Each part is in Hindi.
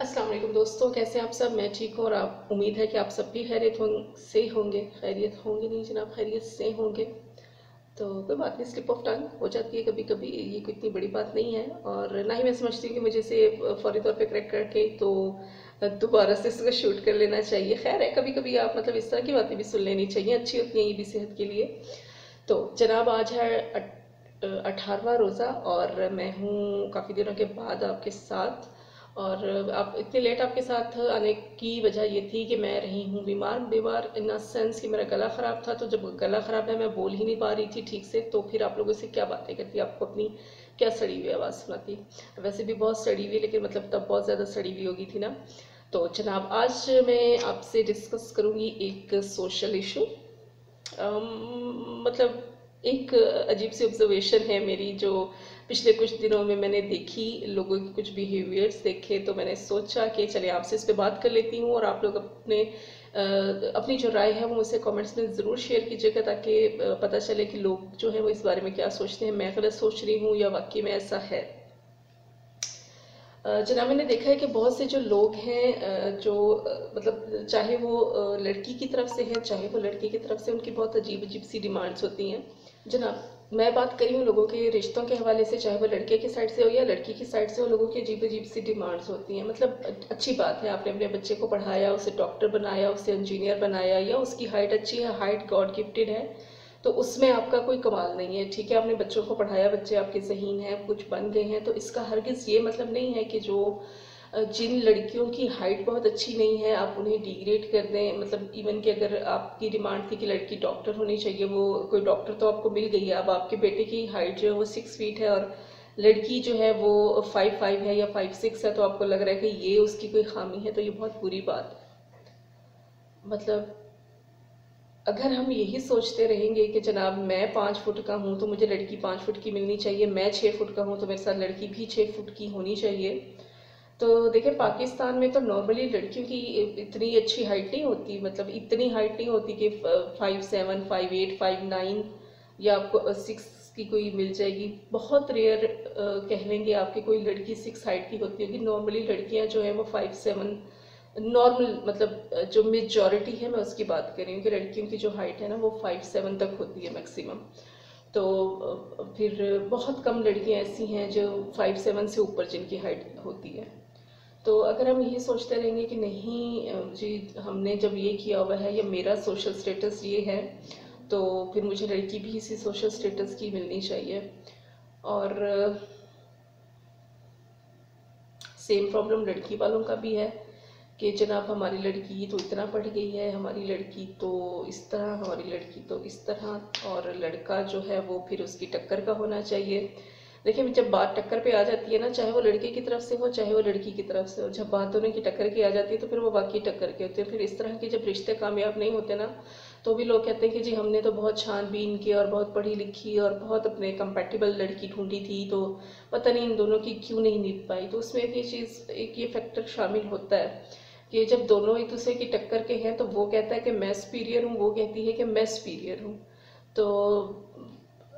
अस्सलाम वालेकुम दोस्तों, कैसे हैं आप सब। मैं ठीक हूँ और आप उम्मीद है कि आप सब भी से होंगे। खैरियत होंगे नहीं जनाब, खैरियत से होंगे। तो कोई बात नहीं, स्लिप ऑफ टंग हो जाती है कभी कभी, ये कोई इतनी बड़ी बात नहीं है। और ना ही मैं समझती हूँ कि मुझे से फौरी तौर पे करेक्ट करके तो दोबारा से इसको शूट कर लेना चाहिए। खैर है, कभी कभी आप मतलब इस तरह की बातें भी सुन लेनी चाहिए, अच्छी होती हैं ये भी सेहत के लिए। तो जनाब आज है 18वां रोज़ा और मैं हूँ काफ़ी दिनों के बाद आपके साथ। और आप इतने लेट आपके साथ आने की वजह ये थी कि मैं रही हूँ बीमार बीमार इन अ सेंस कि मेरा गला ख़राब था। तो जब गला ख़राब है, मैं बोल ही नहीं पा रही थी ठीक से, तो फिर आप लोगों से क्या बातें करती, आपको अपनी क्या सड़ी हुई आवाज़ सुनाती। वैसे भी बहुत सड़ी हुई, लेकिन मतलब तब बहुत ज़्यादा सड़ी हुई होगी थी ना। तो जनाब आज मैं आपसे डिस्कस करूँगी एक सोशल इशू। मतलब एक अजीब सी ऑब्जर्वेशन है मेरी, जो पिछले कुछ दिनों में मैंने देखी, लोगों के कुछ बिहेवियर्स देखे, तो मैंने सोचा कि चले आपसे इस पे बात कर लेती हूँ। और आप लोग अपनी जो राय है वो मुझसे कमेंट्स में ज़रूर शेयर कीजिएगा, ताकि पता चले कि लोग जो है वो इस बारे में क्या सोचते हैं, मैं गलत सोच रही हूँ या वाकई में ऐसा है। जनाब मैंने देखा है कि बहुत से जो लोग हैं जो मतलब चाहे वो लड़की की तरफ से है चाहे वो लड़के की तरफ से, उनकी बहुत अजीब अजीब सी डिमांड्स होती हैं। जनाब मैं बात करी हूँ लोगों के रिश्तों के हवाले से, चाहे वो लड़के की साइड से हो या लड़की की साइड से हो, लोगों की अजीब अजीब सी डिमांड्स होती हैं। मतलब अच्छी बात है, आपने अपने बच्चे को पढ़ाया, उसे डॉक्टर बनाया, उसे इंजीनियर बनाया, या उसकी हाइट अच्छी है, हाइट गॉड गिफ्टेड है, तो उसमें आपका कोई कमाल नहीं है। ठीक है, आपने बच्चों को पढ़ाया, बच्चे आपके ज़हीन हैं, कुछ बन गए हैं, तो इसका हरगिज़ ये मतलब नहीं है कि जो जिन लड़कियों की हाइट बहुत अच्छी नहीं है आप उन्हें डिग्रेड कर दें। मतलब इवन कि अगर आपकी डिमांड थी कि लड़की डॉक्टर होनी चाहिए, वो कोई डॉक्टर तो आपको मिल गई है, अब आपके बेटे की हाइट जो है वो 6 फीट है और लड़की जो है वो 5'5" है या 5'6" है, तो आपको लग रहा है कि ये उसकी कोई खामी है, तो ये बहुत बुरी बात है। मतलब अगर हम यही सोचते रहेंगे कि जनाब मैं 5 फुट का हूँ तो मुझे लड़की 5 फुट की मिलनी चाहिए, मैं 6 फुट का हूँ तो मेरे साथ लड़की भी 6 फुट की होनी चाहिए, तो देखिए पाकिस्तान में तो नॉर्मली लड़कियों की इतनी अच्छी हाइट नहीं होती। मतलब इतनी हाइट नहीं होती कि 5'7", 5'8", 5'9" या आपको 6 की कोई मिल जाएगी। बहुत रेयर कह लेंगे आपकी कोई लड़की 6 हाइट की होती होगी। नॉर्मली लड़कियां जो है वो 5'7", नॉर्मल मतलब जो मेजॉरिटी है मैं उसकी बात कर रही हूँ कि लड़कियों की जो हाइट है ना वो 5'7" तक होती है मैक्सिमम। तो फिर बहुत कम लड़कियां ऐसी हैं जो 5'7" से ऊपर जिनकी हाइट होती है। तो अगर हम ये सोचते रहेंगे कि नहीं जी हमने जब ये किया हुआ है या मेरा सोशल स्टेटस ये है, तो फिर मुझे लड़की भी इसी सोशल स्टेटस की मिलनी चाहिए। और सेम प्रॉब्लम लड़की वालों का भी है कि जनाब हमारी लड़की तो इतना पढ़ गई है, हमारी लड़की तो इस तरह, हमारी लड़की तो इस तरह, और लड़का जो है वो फिर उसकी टक्कर का होना चाहिए। देखिए जब बात टक्कर पे आ जाती है ना, चाहे वो लड़के की तरफ से हो चाहे वो लड़की की तरफ से हो, जब बात दोनों की टक्कर की आ जाती है तो फिर वो वाकई टक्कर के होते हैं। फिर इस तरह के जब रिश्ते कामयाब नहीं होते ना, तो भी लोग कहते हैं कि जी हमने तो बहुत छानबीन की और बहुत पढ़ी लिखी और बहुत अपने कंपेटेबल लड़की ढूंढी थी, तो पता नहीं इन दोनों की क्यों नहीं निभ पाई। तो उसमें ये चीज़ एक ये फैक्टर शामिल होता है कि जब दोनों एक दूसरे की टक्कर के हैं तो वो कहता है कि मैं सुपीरियर हूँ, वो कहती है कि मैं सुपीरियर हूँ। तो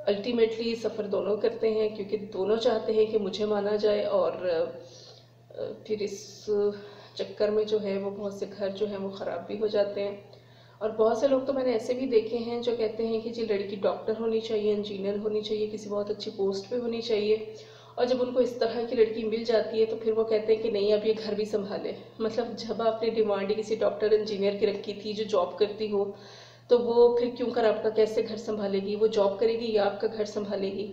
अल्टीमेटली सफ़र दोनों करते हैं, क्योंकि दोनों चाहते हैं कि मुझे माना जाए। और फिर इस चक्कर में जो है वो बहुत से घर जो हैं वो ख़राब भी हो जाते हैं। और बहुत से लोग तो मैंने ऐसे भी देखे हैं जो कहते हैं कि जी लड़की डॉक्टर होनी चाहिए, इंजीनियर होनी चाहिए, किसी बहुत अच्छी पोस्ट पे होनी चाहिए, और जब उनको इस तरह की लड़की मिल जाती है तो फिर वो कहते हैं कि नहीं अब ये घर भी संभाले। मतलब जब आपने डिमांड किसी डॉक्टर इंजीनियर की रखी थी जो जॉब करती हो, तो वो फिर क्यों कर आपका कैसे घर संभालेगी, वो जॉब करेगी या आपका घर संभालेगी।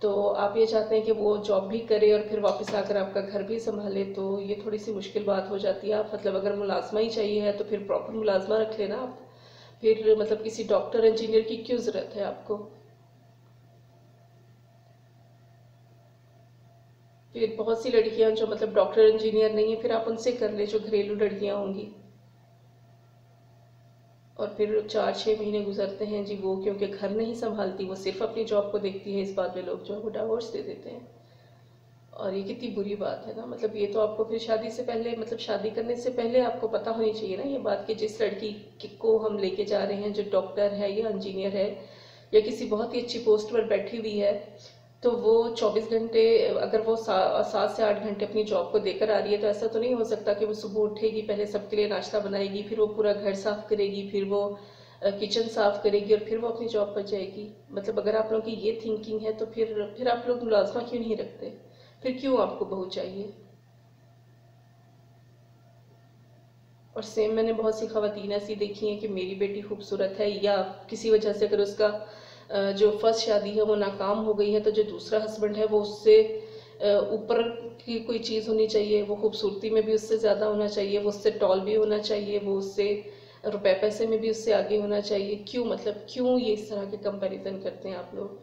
तो आप ये चाहते हैं कि वो जॉब भी करे और फिर वापस आकर आपका घर भी संभाले, तो ये थोड़ी सी मुश्किल बात हो जाती है। आप मतलब अगर मुलाजमा ही चाहिए है तो फिर प्रॉपर मुलाजमा रख लेना आप, फिर मतलब किसी डॉक्टर इंजीनियर की क्यों ज़रूरत है आपको। फिर बहुत सी लड़कियां जो मतलब डॉक्टर इंजीनियर नहीं है, फिर आप उनसे कर ले जो घरेलू लड़कियां होंगी। और फिर 4-6 महीने गुजरते हैं जी, वो क्योंकि घर नहीं संभालती, वो सिर्फ अपनी जॉब को देखती है, इस बात में लोग जो है वो डिवोर्स दे देते हैं। और ये कितनी बुरी बात है ना। मतलब ये तो आपको फिर शादी से पहले, मतलब शादी करने से पहले आपको पता होनी चाहिए ना ये बात कि जिस लड़की को हम लेके जा रहे हैं जो डॉक्टर है या इंजीनियर है या किसी बहुत ही अच्छी पोस्ट पर बैठी हुई है, तो वो 24 घंटे, अगर वो 7 से 8 घंटे अपनी जॉब को देकर आ रही है, तो ऐसा तो नहीं हो सकता कि वो सुबह उठेगी, पहले सबके लिए नाश्ता बनाएगी, फिर वो पूरा घर साफ करेगी, फिर वो किचन साफ करेगी और फिर वो अपनी जॉब पर जाएगी। मतलब अगर आप लोगों की ये थिंकिंग है तो फिर आप लोग मुलाजमा क्यों नहीं रखते? फिर क्यों आपको बहू चाहिए? और सेम मैंने बहुत सी खवातीन ऐसी देखी हैं कि मेरी बेटी खूबसूरत है, या किसी वजह से अगर उसका जो फर्स्ट शादी है वो नाकाम हो गई है, तो जो दूसरा हस्बैंड है वो उससे ऊपर की कोई चीज़ होनी चाहिए, वो खूबसूरती में भी उससे ज़्यादा होना चाहिए, वो उससे टॉल भी होना चाहिए, वो उससे रुपए पैसे में भी उससे आगे होना चाहिए। क्यों? मतलब क्यों ये इस तरह के कंपैरिजन करते हैं आप लोग?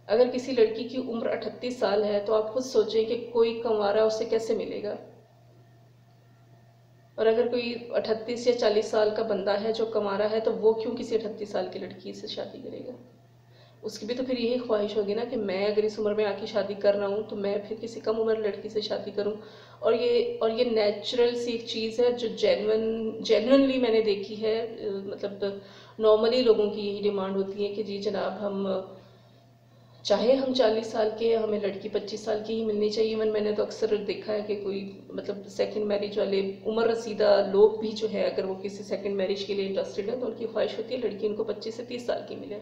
अगर किसी लड़की की उम्र 38 साल है तो आप खुद सोचें कि कोई कंवारा उसे कैसे मिलेगा। और अगर कोई 38 या 40 साल का बंदा है जो कमा रहा है, तो वो क्यों किसी 38 साल की लड़की से शादी करेगा? उसकी भी तो फिर यही ख्वाहिश होगी ना कि मैं अगर इस उम्र में आके शादी कर रहा हूँ तो मैं फिर किसी कम उम्र लड़की से शादी करूँ। और ये नेचुरल सी एक चीज़ है जो जेन्युइनली मैंने देखी है। मतलब नॉर्मली लोगों की यही डिमांड होती है कि जी जनाब, हम चाहे हम 40 साल के हैं, हमें लड़की 25 साल की ही मिलनी चाहिए। इवन मैंने तो अक्सर देखा है कि कोई मतलब सेकंड मैरिज वाले उम्र रसीदा लोग भी जो है, अगर वो किसी सेकंड मैरिज के लिए इंटरेस्टेड है तो उनकी ख्वाहिश होती है लड़की उनको 25 से 30 साल की मिले।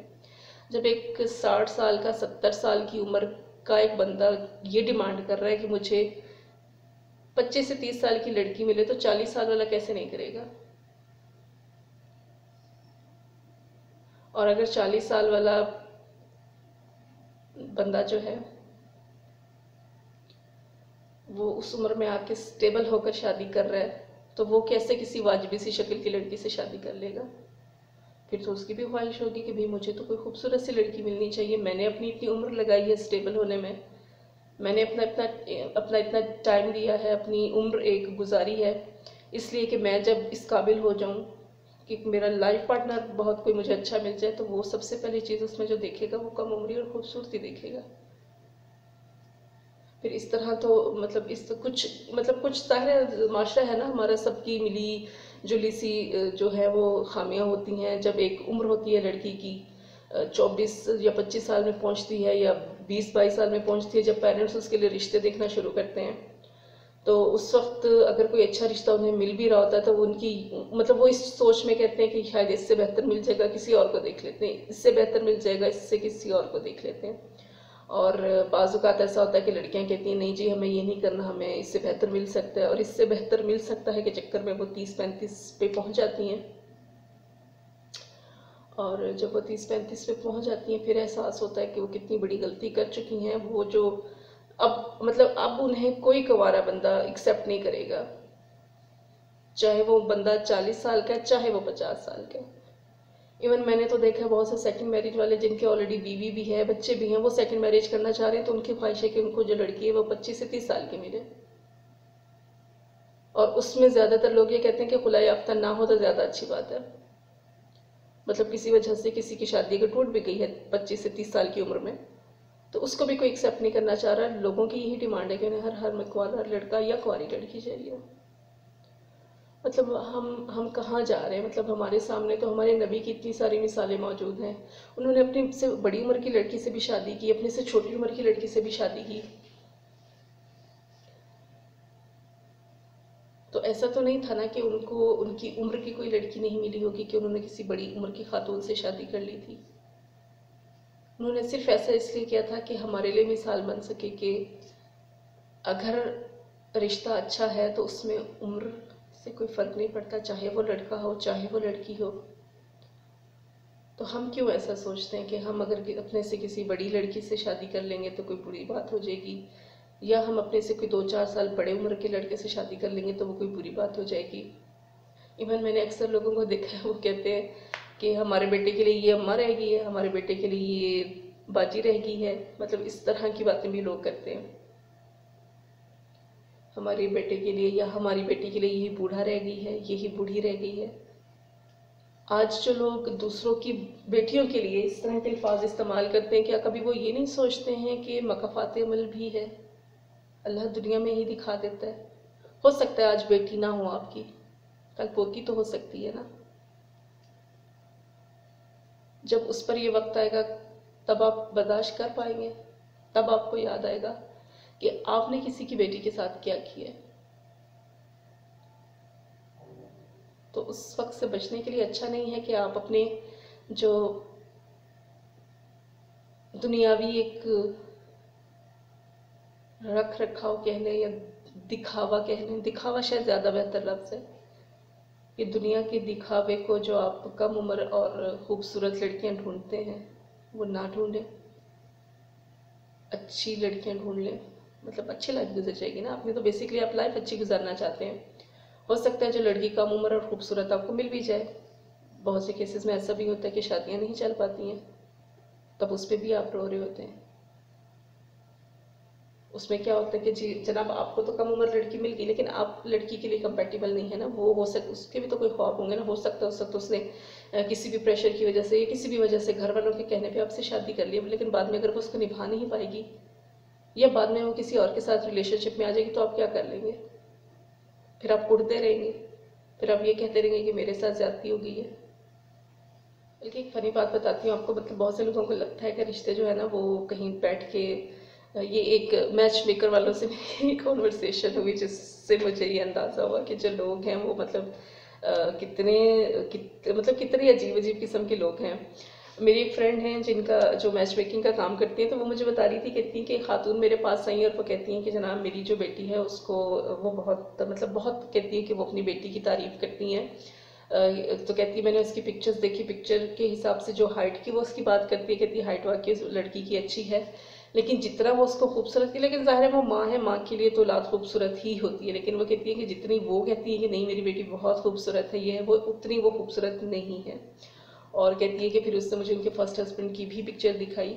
जब एक 60 साल का 70 साल की उम्र का एक बंदा ये डिमांड कर रहा है कि मुझे 25 से 30 साल की लड़की मिले, तो 40 साल वाला कैसे नहीं करेगा? और अगर 40 साल वाला बंदा जो है वो उस उम्र में आके स्टेबल होकर शादी कर रहा है, तो वो कैसे किसी वाजिबी सी शक्ल की लड़की से शादी कर लेगा? फिर तो उसकी भी ख्वाहिश होगी कि भाई मुझे तो कोई खूबसूरत सी लड़की मिलनी चाहिए, मैंने अपनी इतनी उम्र लगाई है स्टेबल होने में, मैंने अपना इतना टाइम दिया है, अपनी उम्र एक गुजारी है, इसलिए कि मैं जब इस काबिल हो जाऊं कि मेरा लाइफ पार्टनर बहुत कोई मुझे अच्छा मिल जाए, तो वो सबसे पहली चीज़ उसमें जो देखेगा वो कम उम्री और खूबसूरती देखेगा। फिर इस तरह तो मतलब इस कुछ ज़ाहिर माशरा है ना हमारा, सबकी मिली जुली सी जो है वो खामियां होती हैं। जब एक उम्र होती है लड़की की 24 या 25 साल में पहुंचती है, या 20-22 साल में पहुंचती है, जब पेरेंट्स उसके लिए रिश्ते देखना शुरू करते हैं, तो उस वक्त अगर कोई अच्छा रिश्ता उन्हें मिल भी रहा होता है तो उनकी मतलब वो इस सोच में कहते हैं कि शायद इससे बेहतर मिल जाएगा, किसी और को देख लेते हैं, इससे बेहतर मिल जाएगा, इससे किसी और को देख लेते हैं। और बाज़ औक़ात ऐसा होता है कि लड़कियां कहती हैं नहीं जी हमें ये नहीं करना, हमें इससे बेहतर मिल सकता है, और इससे बेहतर मिल सकता है के चक्कर में वो 30-35 पे पहुंच जाती हैं। और जब वो 30-35 पे पहुंच जाती हैं फिर एहसास होता है कि वो कितनी बड़ी गलती कर चुकी हैं। वो जो अब उन्हें कोई कुंवारा बंदा एक्सेप्ट नहीं करेगा, चाहे वो बंदा 40 साल का है, चाहे वो 50 साल का है। इवन मैंने तो देखा बहुत से सेकंड मैरिज वाले जिनके ऑलरेडी बीवी भी है, बच्चे भी हैं, वो सेकंड मैरिज करना चाह रहे हैं, तो उनकी ख्वाहिश है कि उनको जो लड़की है वो 25 से 30 साल की मिले। और उसमें ज्यादातर लोग ये कहते हैं कि खुला याफ्ता ना हो तो ज्यादा अच्छी बात है। मतलब किसी वजह से किसी की शादी अगर टूट भी गई है 25 से 30 साल की उम्र में, तो उसको भी कोई एक्सेप्ट नहीं करना चाह रहा। लोगों की यही डिमांड है कि उन्हें हर कुंवारा लड़का या कुंवारी लड़की चाहिए। मतलब हम कहाँ जा रहे हैं? मतलब हमारे सामने तो हमारे नबी की इतनी सारी मिसालें मौजूद हैं। उन्होंने अपनी से बड़ी उम्र की लड़की से भी शादी की, अपने से छोटी उम्र की लड़की से भी शादी की। तो ऐसा तो नहीं था ना कि उनको उनकी उम्र की कोई लड़की नहीं मिली होगी कि उन्होंने किसी बड़ी उम्र की खातून से शादी कर ली थी। उन्होंने सिर्फ ऐसा इसलिए किया था कि हमारे लिए मिसाल बन सके कि अगर रिश्ता अच्छा है तो उसमें उम्र से कोई फर्क नहीं पड़ता, चाहे वो लड़का हो चाहे वो लड़की हो। तो हम क्यों ऐसा सोचते हैं कि हम अगर अपने से किसी बड़ी लड़की से शादी कर लेंगे तो कोई बुरी बात हो जाएगी, या हम अपने से कोई 2-4 साल बड़े उम्र के लड़के से शादी कर लेंगे तो वो कोई बुरी बात हो जाएगी। इवन मैंने अक्सर लोगों को देखा है वो कहते हैं कि हमारे बेटे के लिए ये अम्मा रह गई है, हमारे बेटे के लिए ये बाजी रह गई है। मतलब इस तरह की बातें भी लोग करते हैं। हमारे बेटे के लिए या हमारी बेटी के लिए यही बूढ़ा रह गई है, यही बूढ़ी रह गई है। आज जो लोग दूसरों की बेटियों के लिए इस तरह के अल्फाज इस्तेमाल करते हैं, क्या कभी वो ये नहीं सोचते हैं कि मकाफात अमल भी है, अल्लाह दुनिया में ही दिखा देता है। हो सकता है आज बेटी ना हो आपकी, कल पोती तो हो सकती है ना। जब उस पर ये वक्त आएगा तब आप बर्दाश्त कर पाएंगे? तब आपको याद आएगा कि आपने किसी की बेटी के साथ क्या किया है। तो उस वक्त से बचने के लिए अच्छा नहीं है कि आप अपने जो दुनियावी एक रख रखाव कह लें या दिखावा कह लें, दिखावा शायद ज़्यादा बेहतर लफ्ज़ है, कि दुनिया के दिखावे को जो आप कम उम्र और खूबसूरत लड़कियां ढूंढते हैं वो ना ढूंढें, अच्छी लड़कियां ढूंढ लें। मतलब अच्छी लाइफ गुजर जाएगी ना आपने, तो बेसिकली आप लाइफ अच्छी गुजारना चाहते हैं। हो सकता है जो लड़की कम उम्र और खूबसूरत आपको मिल भी जाए। बहुत से केसेस में ऐसा भी होता है कि शादियां नहीं चल पाती हैं, तब उस पर भी आप रो रहे होते हैं। उसमें क्या होता है कि जी जनाब आपको तो कम उम्र लड़की मिल गई, लेकिन आप लड़की के लिए कंपेटेबल नहीं है ना। वो हो सकता उसके भी तो कोई ख्वाब होंगे ना। हो सकता है उस वक्त उसने किसी भी प्रेशर की वजह से या किसी भी वजह से घर वालों के कहने पे आपसे शादी कर ली, लेकिन बाद में अगर वो उसको निभा नहीं पाएगी या बाद में वो किसी और के साथ रिलेशनशिप में आ जाएगी, तो आप क्या कर लेंगे? फिर आप कुड़ते रहेंगे, फिर आप ये कहते रहेंगे कि मेरे साथ ज्यादती हो गई है। बल्कि एक फनी बात बताती हूँ आपको, मतलब बहुत से लोगों को लगता है कि रिश्ते जो है ना वो कहीं बैठ के, ये एक मैच मेकर वालों से मेरी कॉन्वर्सेशन हुई जिससे मुझे ये अंदाज़ा हुआ कि जो लोग हैं वो मतलब मतलब कितने अजीब अजीब किस्म के लोग हैं। मेरी एक फ्रेंड है जिनका जो मैच मेकिंग का काम करती है, तो वो मुझे बता रही थी, कहती हैं कि खातून मेरे पास आई और वो कहती हैं कि जनाब मेरी जो बेटी है उसको वो बहुत मतलब बहुत कहती है कि वो अपनी बेटी की तारीफ करती हैं। तो कहती है मैंने उसकी पिक्चर्स देखी, पिक्चर के हिसाब से जो हाइट की वो उसकी बात करती है, कहती है हाइट वाकई लड़की की अच्छी है, लेकिन जितना वो उसको खूबसूरत की, लेकिन जाहिर है वो माँ है, माँ के लिए तो औलाद खूबसूरत ही होती है, लेकिन वो कहती है कि जितनी वो कहती है कि नहीं मेरी बेटी बहुत खूबसूरत है, ये है वो, उतनी वो खूबसूरत नहीं है। और कहती है कि फिर उसने मुझे उनके फर्स्ट हस्बैंड की भी पिक्चर दिखाई,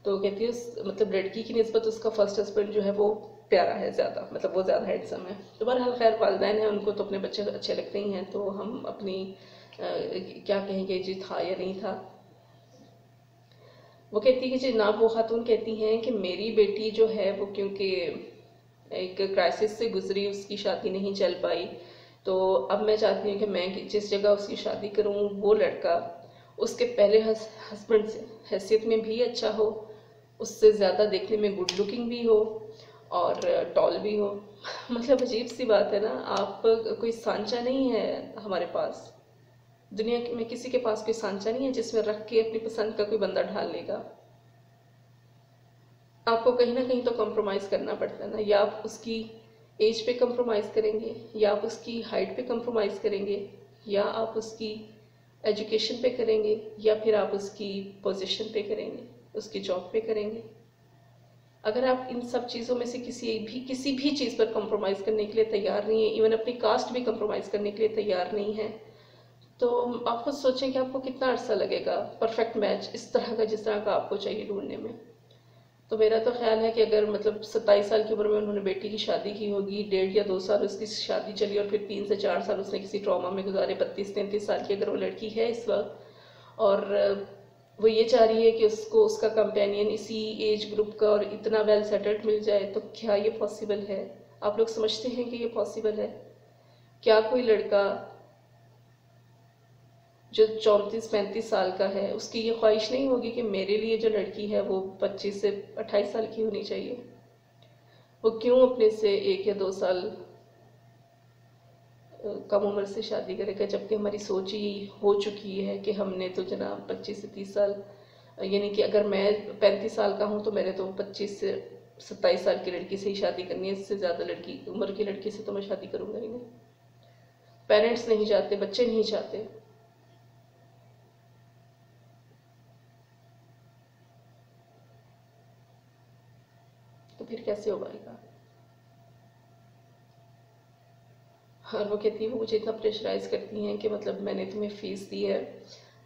तो कहती है मतलब लड़की की निस्बत उसका फर्स्ट हस्बैंड जो है वो प्यारा है ज़्यादा, मतलब वो ज़्यादा हैंडसम है। तो बहरहाल खैर वालिदैन हैं, उनको तो अपने बच्चे अच्छे लगते ही हैं, तो हम अपनी क्या कहेंगे जी था या नहीं था। वो कहती है कि जी ना, वो खातून कहती हैं कि मेरी बेटी जो है वो क्योंकि एक क्राइसिस से गुजरी, उसकी शादी नहीं चल पाई, तो अब मैं चाहती हूँ कि मैं जिस जगह उसकी शादी करूँ वो लड़का उसके पहले हस्बैंड से हैसियत में भी अच्छा हो, उससे ज़्यादा देखने में गुड लुकिंग भी हो और टॉल भी हो। मतलब अजीब सी बात है ना, आप कोई सांचा नहीं है हमारे पास, दुनिया में किसी के पास कोई सांचा नहीं है जिसमें रख के अपनी पसंद का कोई बंदा ढाल लेगा। आपको कहीं ना कहीं तो कॉम्प्रोमाइज़ करना पड़ता है ना, या आप उसकी एज पे कॉम्प्रोमाइज़ करेंगे, या आप उसकी हाइट पे कॉम्प्रोमाइज़ करेंगे, या आप उसकी एजुकेशन पे करेंगे, या फिर आप उसकी पोजीशन पे करेंगे, उसकी जॉब पे करेंगे। अगर आप इन सब चीज़ों में से किसी भी चीज़ पर कॉम्प्रोमाइज़ करने के लिए तैयार नहीं है, इवन अपनी कास्ट भी कॉम्प्रोमाइज़ करने के लिए तैयार नहीं है, तो आप खुद सोचें कि आपको कितना अरसा लगेगा परफेक्ट मैच इस तरह का जिस तरह का आपको चाहिए ढूंढने में। तो मेरा तो ख्याल है कि अगर मतलब 27 साल की उम्र में उन्होंने बेटी की शादी की होगी, 1.5 या 2 साल उसकी शादी चली और फिर 3 से 4 साल उसने किसी ट्रॉमा में गुजारे, 32-33 साल की अगर वो लड़की है इस वक्त, और वो ये चाह रही है कि उसको उसका कंपेनियन इसी एज ग्रुप का और इतना वेल सेटल्ड मिल जाए, तो क्या ये पॉसिबल है? आप लोग समझते हैं कि ये पॉसिबल है? क्या कोई लड़का जो 34-35 साल का है उसकी ये ख्वाहिश नहीं होगी कि मेरे लिए जो लड़की है वो 25 से 28 साल की होनी चाहिए? वो क्यों अपने से 1 या 2 साल कम उम्र से शादी करेगा, जबकि हमारी सोच ही हो चुकी है कि हमने तो जनाब 25 से 30 साल, यानी कि अगर मैं 35 साल का हूँ तो मैंने तो 25 से 27 साल की लड़की से ही शादी करनी है, इससे ज़्यादा लड़की उम्र की लड़की से तो मैं शादी करूँगा ही नहीं। पेरेंट्स नहीं चाहते, बच्चे नहीं चाहते, तो फिर कैसे हो पाएगा? और वो कहती है, वो मुझे इतना प्रेशराइज करती हैं कि मतलब मैंने तुम्हें फ़ीस दी है,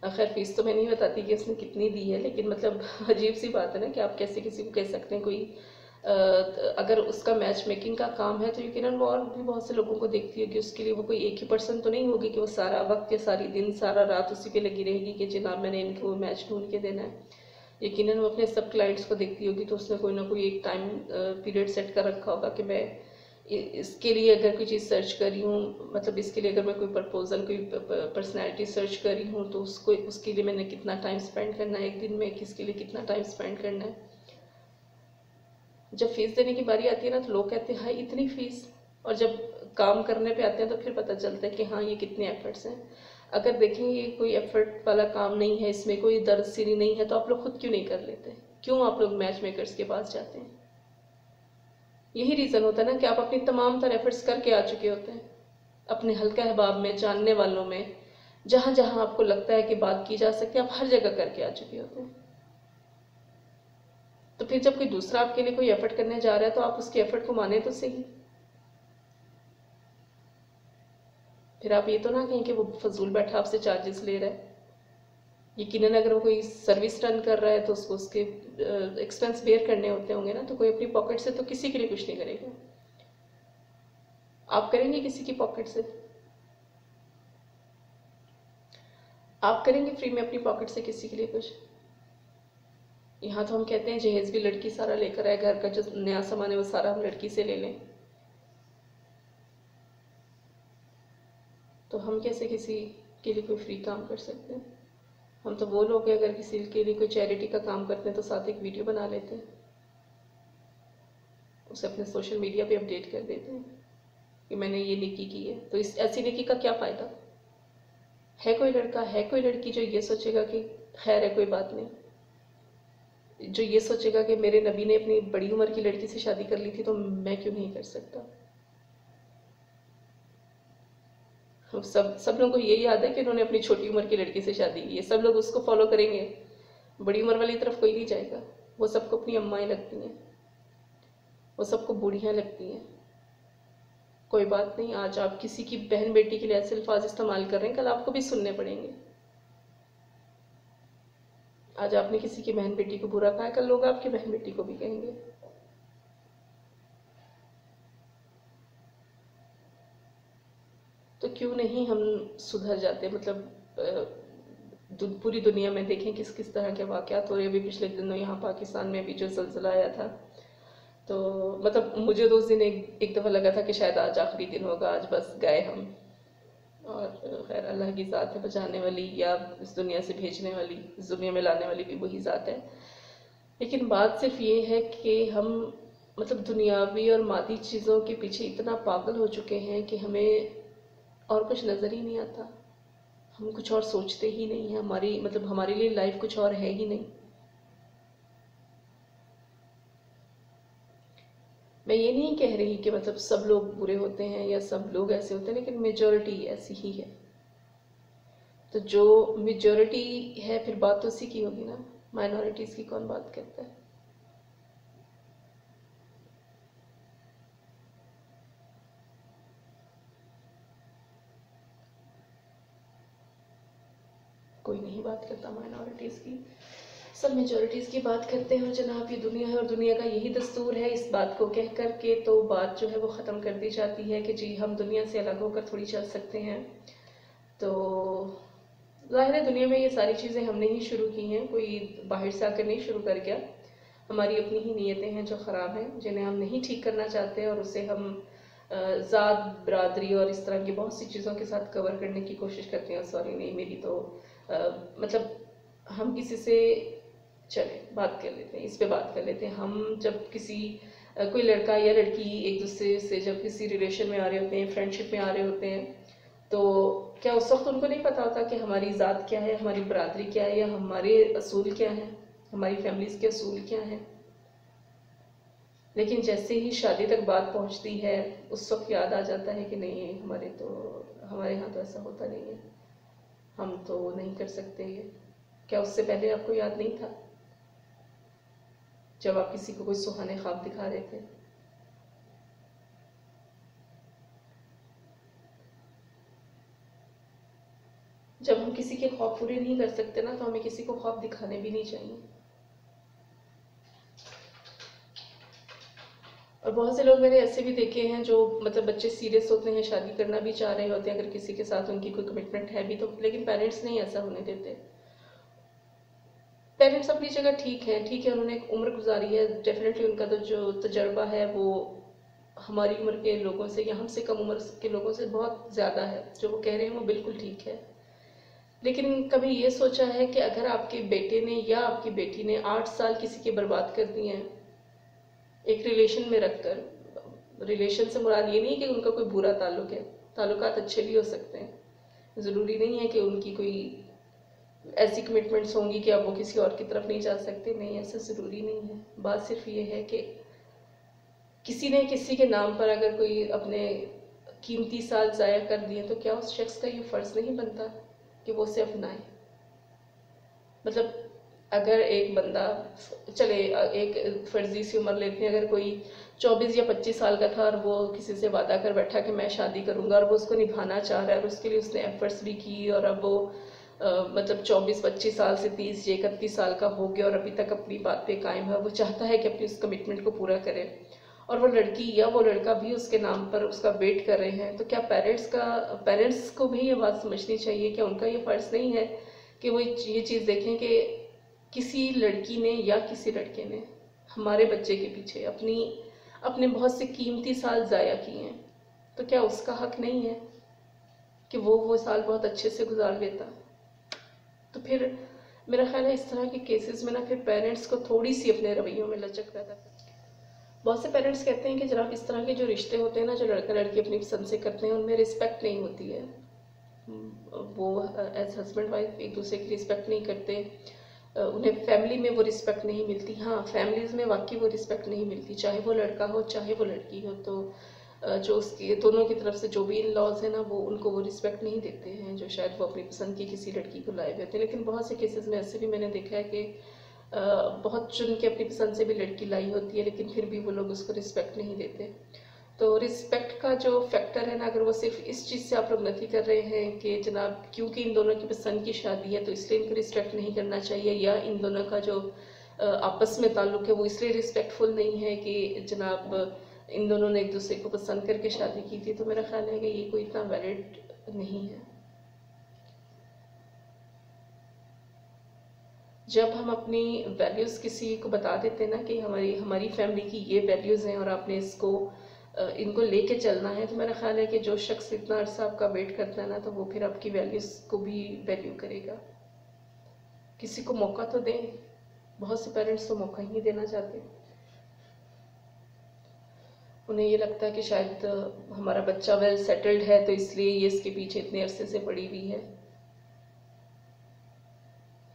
खैर फ़ीस तो मैं नहीं बताती कि उसने कितनी दी है, लेकिन मतलब अजीब सी बात है ना कि आप कैसे किसी को कह सकते हैं कोई अगर उसका मैच मेकिंग का काम है तो यकीनन वो और भी बहुत से लोगों को देखती होगी, उसके लिए वो कोई एक ही पर्सन तो नहीं होगी कि वो सारा वक्त या सारी दिन सारा रात उसी पे लगी रहेगी कि जनाब मैंने इनको मैच ढूंढ के देना है। यकीनन वो अपने सब क्लाइंट्स को देखती होगी, तो उसने कोई ना कोई एक टाइम पीरियड सेट कर रखा होगा कि मैं इसके लिए अगर कोई चीज़ सर्च कर रही हूँ, मतलब इसके लिए अगर मैं कोई प्रपोजल कोई पर्सनैलिटी सर्च कर रही हूँ, तो उसको उसके लिए मैंने कितना टाइम स्पेंड करना है एक दिन में, किसके लिए कितना टाइम स्पेंड करना है। जब फीस देने की बारी आती है ना तो लोग कहते हैं हाय इतनी फीस, और जब काम करने पे आते हैं तो फिर पता चलता है कि हाँ ये कितने एफर्ट्स हैं। अगर देखेंगे ये कोई एफर्ट वाला काम नहीं है, इसमें कोई दर्द सीरी नहीं है, तो आप लोग खुद क्यों नहीं कर लेते? क्यों आप लोग मैच मेकर्स के पास जाते हैं? यही रीजन होता है ना कि आप अपनी तमाम तरह एफर्ट्स करके आ चुके होते हैं, अपने हल्का अहबाब में, जानने वालों में, जहां जहां आपको लगता है कि बात की जा सकती है, आप हर जगह करके आ चुके होते हैं। तो फिर जब कोई दूसरा आपके लिए कोई एफर्ट करने जा रहा है तो आप उसके एफर्ट को माने तो सही। फिर आप ये तो ना कहें कि वो फजूल बैठा आपसे चार्जेस ले रहा है। यकीनन अगर वो कोई सर्विस रन कर रहा है तो उसको उसके एक्सपेंस बेयर करने होते होंगे ना, तो कोई अपनी पॉकेट से तो किसी के लिए कुछ नहीं करेगा। आप करेंगे किसी की पॉकेट से? आप करेंगे फ्री में अपनी पॉकेट से किसी के लिए कुछ? यहाँ तो हम कहते हैं जहेज भी लड़की सारा लेकर आए, घर का जो नया सामान है वो सारा हम लड़की से ले लें। तो हम कैसे किसी के लिए कोई फ्री काम कर सकते हैं? हम तो वो लोग हैं अगर किसी के लिए कोई चैरिटी का काम करते हैं तो साथ एक वीडियो बना लेते हैं, उसे अपने सोशल मीडिया पे अपडेट कर देते हैं कि मैंने ये नेकी की है। तो इस ऐसी नेकी का क्या फ़ायदा है? कोई लड़का है, कोई लड़की जो ये सोचेगा कि खैर है कोई बात नहीं, जो ये सोचेगा कि मेरे नबी ने अपनी बड़ी उम्र की लड़की से शादी कर ली थी तो मैं क्यों नहीं कर सकता? सब लोगों को ये याद है कि उन्होंने अपनी छोटी उम्र की लड़की से शादी की है, सब लोग उसको फॉलो करेंगे, बड़ी उम्र वाली तरफ कोई नहीं जाएगा। वो सबको अपनी अम्माएं लगती हैं, वो सबको बूढ़ियां लगती हैं। कोई बात नहीं, आज आप किसी की बहन बेटी के लिए ऐसे अल्फाज इस्तेमाल कर रहे हैं, कल आपको भी सुनने पड़ेंगे। आज आपने किसी की बहन बेटी को बुरा कहा, कल लोग आपकी बहन बेटी को भी कहेंगे। तो क्यों नहीं हम सुधर जाते? मतलब पूरी दुनिया में देखें किस किस तरह के वाक़यात हो रहे। अभी पिछले दिनों यहाँ पाकिस्तान में भी जो ज़लज़ला आया था, तो मतलब मुझे तो उस दिन एक दफ़ा लगा था कि शायद आज आखिरी दिन होगा, आज बस गए हम। और खैर अल्लाह की ज़ात है बचाने वाली, या इस दुनिया से भेजने वाली, इस दुनिया में लाने वाली भी वही ज़ात है। लेकिन बात सिर्फ ये है कि हम मतलब दुनियावी और मादी चीज़ों के पीछे इतना पागल हो चुके हैं कि हमें और कुछ नज़र ही नहीं आता। हम कुछ और सोचते ही नहीं है, हमारी मतलब हमारे लिए लाइफ कुछ और है ही नहीं। मैं ये नहीं कह रही कि मतलब सब लोग बुरे होते हैं या सब लोग ऐसे होते हैं, लेकिन मेजॉरिटी ऐसी ही है। तो जो मेजॉरिटी है फिर बात तो उसी की होगी ना, माइनॉरिटीज की कौन बात करता है? कोई नहीं बात करता माइनॉरिटीज की, सब मेजॉरिटीज की बात करते हैं। और जनाब ये दुनिया है और दुनिया का यही दस्तूर है, इस बात को कह कर के तो बात जो है वो ख़त्म कर दी जाती है कि जी हम दुनिया से अलग होकर थोड़ी चल सकते हैं। तो जाहिर है दुनिया में ये सारी चीज़ें हमने ही शुरू की हैं, कोई बाहर से आकर नहीं शुरू कर गया। हमारी अपनी ही नीयतें हैं जो ख़राब हैं, जिन्हें हम नहीं ठीक करना चाहते, और उसे हम ज़ात बरादरी और इस तरह की बहुत सी चीज़ों के साथ कवर करने की कोशिश करते हैं। सॉरी नहीं मेरी तो मतलब हम किसी से चले बात कर लेते हैं, इस पे बात कर लेते हैं। हम जब किसी कोई लड़का या लड़की एक दूसरे से जब किसी रिलेशन में आ रहे होते हैं, फ्रेंडशिप में आ रहे होते हैं, तो क्या उस वक्त उनको नहीं पता होता कि हमारी ज़ात क्या है, हमारी बरादरी क्या है, या हमारे असूल क्या हैं, हमारी फैमिलीज़ के असूल क्या हैं? लेकिन जैसे ही शादी तक बात पहुंचती है उस वक्त याद आ जाता है कि नहीं हमारे यहाँ तो ऐसा होता नहीं है, हम तो नहीं कर सकते ये। क्या उससे पहले आपको याद नहीं था जब आप किसी को कोई सुहाने ख्वाब दिखा रहे थे? जब हम किसी के ख्वाब पूरे नहीं कर सकते ना, तो हमें किसी को ख्वाब दिखाने भी नहीं चाहिए। और बहुत से लोग मैंने ऐसे भी देखे हैं जो मतलब बच्चे सीरियस होते हैं, शादी करना भी चाह रहे होते हैं अगर किसी के साथ उनकी कोई कमिटमेंट है भी तो, लेकिन पेरेंट्स नहीं ऐसा होने देते। पेरेंट्स अपनी जगह ठीक है, उन्होंने एक उम्र गुजारी है, डेफिनेटली उनका तो जो तजर्बा है वो हमारी उम्र के लोगों से या हमसे कम उम्र के लोगों से बहुत ज़्यादा है। जो वो कह रहे हैं वो बिल्कुल ठीक है। लेकिन कभी ये सोचा है कि अगर आपके बेटे ने या आपकी बेटी ने 8 साल किसी के बर्बाद कर दिए हैं, एक रिलेशन में रखकर। रिलेशन से मुराद ये नहीं है कि उनका कोई बुरा ताल्लुक है, ताल्लुकात अच्छे भी हो सकते हैं। ज़रूरी नहीं है कि उनकी कोई ऐसी कमिटमेंट्स होंगी कि अब वो किसी और की तरफ नहीं जा सकते, नहीं, ऐसा ज़रूरी नहीं है। बात सिर्फ ये है कि किसी ने किसी के नाम पर अगर कोई अपने कीमती साल ज़ाया कर दिए तो क्या उस शख्स का ये फ़र्ज़ नहीं बनता कि वो उसे अपनाए। मतलब अगर एक बंदा, चले एक फर्जी सी उम्र लेते हैं, अगर कोई 24 या 25 साल का था और वो किसी से वादा कर बैठा कि मैं शादी करूंगा और वो उसको निभाना चाह रहा है और उसके लिए उसने एफर्ट्स भी की और अब वो मतलब 24-25 साल से 30 या 31 साल का हो गया और अभी तक अपनी बात पे कायम है, वो चाहता है कि अपनी उस कमिटमेंट को पूरा करे और वो लड़की या वो लड़का भी उसके नाम पर उसका वेट कर रहे हैं, तो क्या पेरेंट्स को भी ये बात समझनी चाहिए, क्या उनका ये फ़र्ज़ नहीं है कि वो ये चीज़ देखें कि किसी लड़की ने या किसी लड़के ने हमारे बच्चे के पीछे अपने बहुत से कीमती साल ज़ाया किए हैं, तो क्या उसका हक नहीं है कि वो साल बहुत अच्छे से गुजार लेता। तो फिर मेरा ख्याल है इस तरह के केसेस में ना फिर पेरेंट्स को थोड़ी सी अपने रवैयों में लचक पैदा करती है। बहुत से पेरेंट्स कहते हैं कि जनाब इस तरह के जो रिश्ते होते हैं ना, जो लड़का लड़की अपनी पसंद से करते हैं, उनमें रिस्पेक्ट नहीं होती है। वो एज हस्बैंड वाइफ एक दूसरे की रिस्पेक्ट नहीं करते, उन्हें फैमिली में वो रिस्पेक्ट नहीं मिलती। हाँ, फैमिलीज में वाकई वो रिस्पेक्ट नहीं मिलती, चाहे वो लड़का हो चाहे वो लड़की हो। तो जो उसके दोनों की तरफ से जो भी इन लॉज है ना, वो उनको वो रिस्पेक्ट नहीं देते हैं जो शायद वो अपनी पसंद की किसी लड़की को लाए हुए होते हैं। लेकिन बहुत से केसेस में ऐसे भी मैंने देखा है कि बहुत चुन के अपनी पसंद से भी लड़की लाई होती है, लेकिन फिर भी वो लोग उसको रिस्पेक्ट नहीं देते। तो रिस्पेक्ट का जो फैक्टर है ना, अगर वो सिर्फ इस चीज़ से आप लोग नफी कर रहे हैं कि जनाब क्योंकि इन दोनों की पसंद की शादी है तो इसलिए इनको रिस्पेक्ट नहीं करना चाहिए, या इन दोनों का जो आपस में ताल्लुक है वो इसलिए रिस्पेक्टफुल नहीं है कि जनाब इन दोनों ने एक दूसरे को पसंद करके शादी की थी, तो मेरा ख्याल है कि ये कोई इतना वैलिड नहीं है। जब हम अपनी वैल्यूज़ किसी को बता देते हैं ना कि हमारी फैमिली की ये वैल्यूज़ हैं और आपने इनको लेके चलना है, तो मेरा ख्याल है कि जो शख्स इतना अर्सा आपका वेट करता है ना, तो वो फिर आपकी वैल्यूज़ को भी वैल्यू करेगा। किसी को मौका तो दें, बहुत से पेरेंट्स तो मौका ही नहीं देना चाहते। उन्हें ये लगता है कि शायद हमारा बच्चा वेल सेटल्ड है तो इसलिए ये इसके पीछे इतने अरसे से पड़ी हुई है,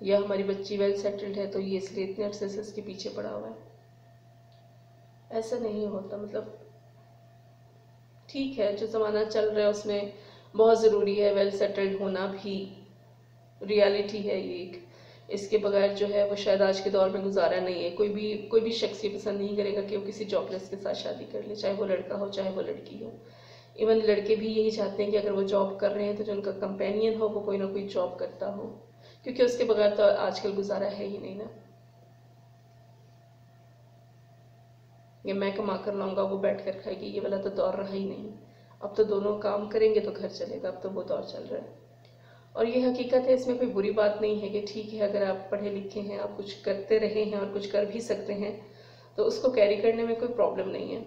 या हमारी बच्ची वेल सेटल्ड है तो ये इसलिए इतने अरसे से इसके पीछे पड़ा हुआ है। ऐसा नहीं होता। मतलब ठीक है, जो ज़माना चल रहा है उसमें बहुत ज़रूरी है वेल सेटल्ड होना भी, रियलिटी है ये एक। इसके बगैर जो है वो शायद आज के दौर में गुजारा नहीं है। कोई भी शख्स ये पसंद नहीं करेगा कि वो किसी जॉबलेस के साथ शादी कर ले, चाहे वो लड़का हो चाहे वो लड़की हो। इवन लड़के भी यही चाहते हैं कि अगर वो जॉब कर रहे हैं तो जो उनका कंपेनियन हो वो कोई ना कोई जॉब करता हो, क्योंकि उसके बगैर तो आजकल गुजारा है ही नहीं ना। ये मैं कमा कर लाऊंगा वो बैठ कर खाएगी, ये वाला तो दौर रहा ही नहीं। अब तो दोनों काम करेंगे तो घर चलेगा, अब तो वो दौर चल रहा है। और ये हकीकत है, इसमें कोई बुरी बात नहीं है कि ठीक है अगर आप पढ़े लिखे हैं, आप कुछ करते रहे हैं और कुछ कर भी सकते हैं तो उसको कैरी करने में कोई प्रॉब्लम नहीं है।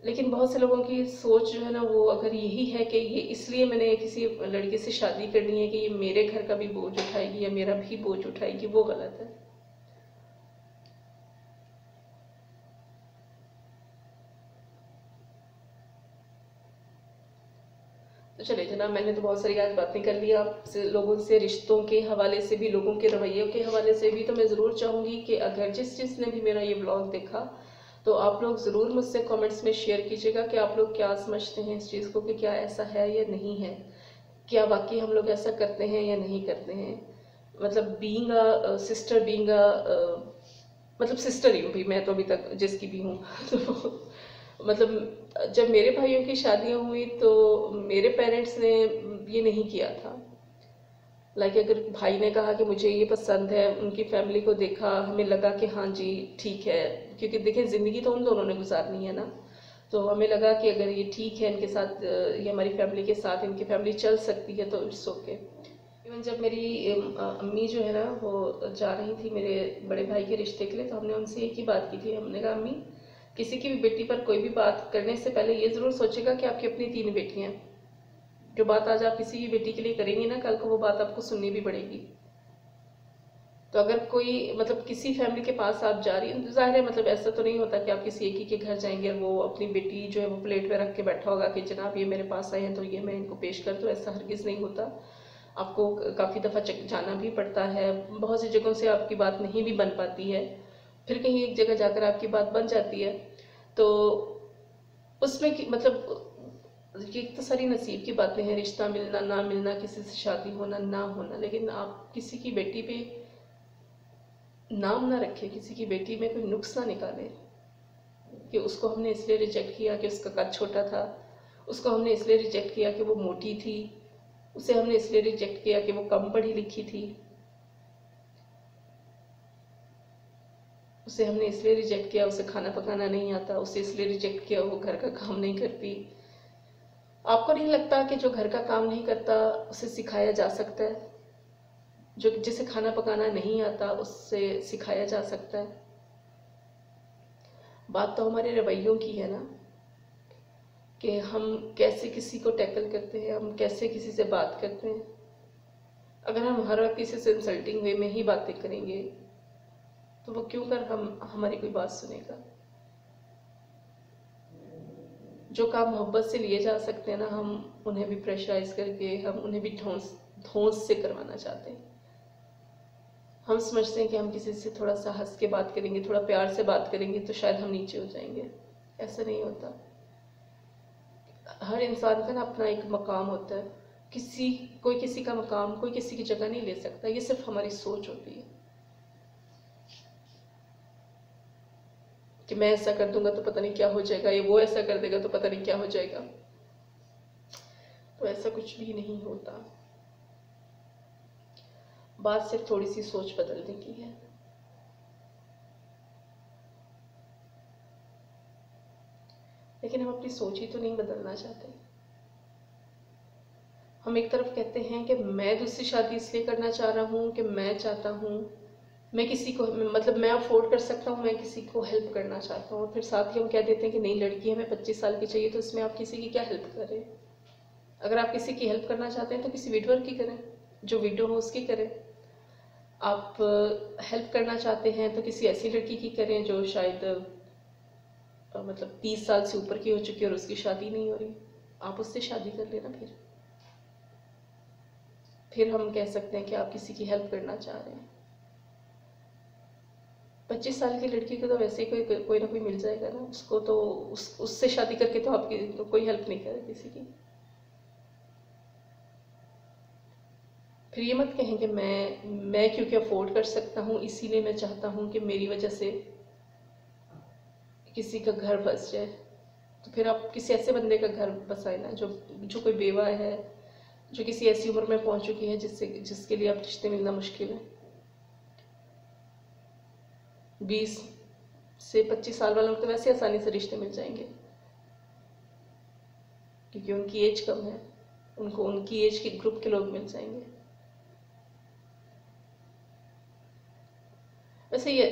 लेकिन बहुत से लोगों की सोच जो है ना, वो अगर यही है कि ये इसलिए मैंने किसी लड़के से शादी करनी है कि ये मेरे घर का भी बोझ उठाएगी या मेरा भी बोझ उठाएगी, वो गलत है। तो चले जनाब, मैंने तो बहुत सारी आज बातें कर ली आपसे, लोगों से रिश्तों के हवाले से भी, लोगों के रवैयों के हवाले से भी। तो मैं ज़रूर चाहूँगी कि अगर जिसने भी मेरा ये ब्लॉग देखा तो आप लोग ज़रूर मुझसे कमेंट्स में शेयर कीजिएगा कि आप लोग क्या समझते हैं इस चीज़ को, कि क्या ऐसा है या नहीं है, क्या वाकई हम लोग ऐसा करते हैं या नहीं करते हैं। मतलब बीइंग अ सिस्टर, मतलब सिस्टर ही हूँ भी मैं तो अभी तक जिसकी भी हूँ तो मतलब जब मेरे भाइयों की शादियां हुई तो मेरे पेरेंट्स ने ये नहीं किया था। लाइक अगर भाई ने कहा कि मुझे ये पसंद है, उनकी फैमिली को देखा, हमें लगा कि हाँ जी ठीक है, क्योंकि देखें ज़िंदगी तो उन दोनों ने गुजारनी है ना, तो हमें लगा कि अगर ये ठीक है इनके साथ, ये हमारी फैमिली के साथ इनकी फैमिली चल सकती है तो इट्स ओके। इवन जब मेरी अम्मी जो है ना वो जा रही थी मेरे बड़े भाई के रिश्ते के लिए, तो हमने उनसे एक ही बात की थी। हमने कहा अम्मी, किसी की भी बेटी पर कोई भी बात करने से पहले ये ज़रूर सोचेगा कि आपकी अपनी 3 बेटियां हैं। जो बात आज आप किसी की बेटी के लिए करेंगी ना, कल को वो बात आपको सुननी भी पड़ेगी। तो अगर कोई मतलब किसी फैमिली के पास आप जा रही हैं, जाहिर है मतलब ऐसा तो नहीं होता कि आप किसी एक ही के घर जाएंगे और वो अपनी बेटी जो है वो प्लेट में रख के बैठा होगा कि जनाब ये मेरे पास आए हैं तो ये मैं इनको पेश कर दूं। ऐसा हरगिज़ नहीं होता। आपको काफ़ी दफ़ा जाना भी पड़ता है, बहुत सी जगहों से आपकी बात नहीं भी बन पाती है, फिर कहीं एक जगह जाकर आपकी बात बन जाती है। तो उसमें मतलब ये तो सारी नसीब की बातें हैं, रिश्ता मिलना ना मिलना, किसी से शादी होना ना होना, लेकिन आप किसी की बेटी पे नाम ना रखें, किसी की बेटी में कोई नुक्स ना निकालें कि उसको हमने इसलिए रिजेक्ट किया कि उसका कद छोटा था, उसको हमने इसलिए रिजेक्ट किया कि वो मोटी थी, उसे हमने इसलिए रिजेक्ट किया कि वो कम पढ़ी लिखी थी, उसे हमने इसलिए रिजेक्ट किया उसे खाना पकाना नहीं आता, उसे इसलिए रिजेक्ट किया वो घर का काम नहीं करती। आपको नहीं लगता कि जो घर का काम नहीं करता उसे सिखाया जा सकता है? जो जिसे खाना पकाना नहीं आता उससे सिखाया जा सकता है? बात तो हमारे रवैयों की है ना, कि हम कैसे किसी को टैकल करते हैं, हम कैसे किसी से बात करते हैं। अगर हम हर वक्त किसी से इंसल्टिंग वे में ही बातें करेंगे तो वो क्यों कर हमारी कोई बात सुनेगा। जो काम मोहब्बत से लिए जा सकते हैं ना, हम उन्हें भी प्रेशराइज करके, हम उन्हें भी धौंस से करवाना चाहते हैं। हम समझते हैं कि हम किसी से थोड़ा सा हंस के बात करेंगे, थोड़ा प्यार से बात करेंगे तो शायद हम नीचे हो जाएंगे। ऐसा नहीं होता। हर इंसान का ना अपना एक मकाम होता है। कोई किसी का मकाम, कोई किसी की जगह नहीं ले सकता। ये सिर्फ हमारी सोच होती है कि मैं ऐसा कर दूंगा तो पता नहीं क्या हो जाएगा, ये वो ऐसा कर देगा तो पता नहीं क्या हो जाएगा। तो ऐसा कुछ भी नहीं होता। बात सिर्फ थोड़ी सी सोच बदलने की है। लेकिन हम अपनी सोच ही तो नहीं बदलना चाहते। हम एक तरफ कहते हैं कि मैं दूसरी शादी इसलिए करना चाह रहा हूँ कि मैं चाहता हूँ, मैं किसी को मतलब मैं अफोर्ड कर सकता हूँ, मैं किसी को हेल्प करना चाहता हूँ। फिर साथ ही हम कह देते हैं कि नहीं, लड़की हमें 25 साल की चाहिए, तो इसमें आप किसी की क्या हेल्प करें? अगर आप किसी की हेल्प करना चाहते हैं तो किसी विडोर की करें, जो विडो हो उसकी करें। आप हेल्प करना चाहते हैं तो किसी ऐसी लड़की की करें जो शायद मतलब 30 साल से ऊपर की हो चुकी है और उसकी शादी नहीं हो रही, आप उससे शादी कर लेना। फिर हम कह सकते हैं कि आप किसी की हेल्प करना चाह रहे हैं। 25 साल की लड़की को तो वैसे ही कोई ना कोई मिल जाएगा ना, उसको तो उससे शादी करके तो आपकी तो कोई हेल्प नहीं करे किसी की। फिर ये मत कहें कि मैं क्योंकि अफोर्ड कर सकता हूँ इसीलिए मैं चाहता हूँ कि मेरी वजह से किसी का घर बस जाए। तो फिर आप किसी ऐसे बंदे का घर बसाए ना जो कोई बेवा है, जो किसी ऐसी उम्र में पहुंच चुकी है जिसके लिए अब रिश्ते मिलना मुश्किल है। 20 से 25 साल वालों को तो वैसे आसानी से रिश्ते मिल जाएंगे क्योंकि उनकी एज कम है, उनको उनकी एज के ग्रुप के लोग मिल जाएंगे। वैसे ये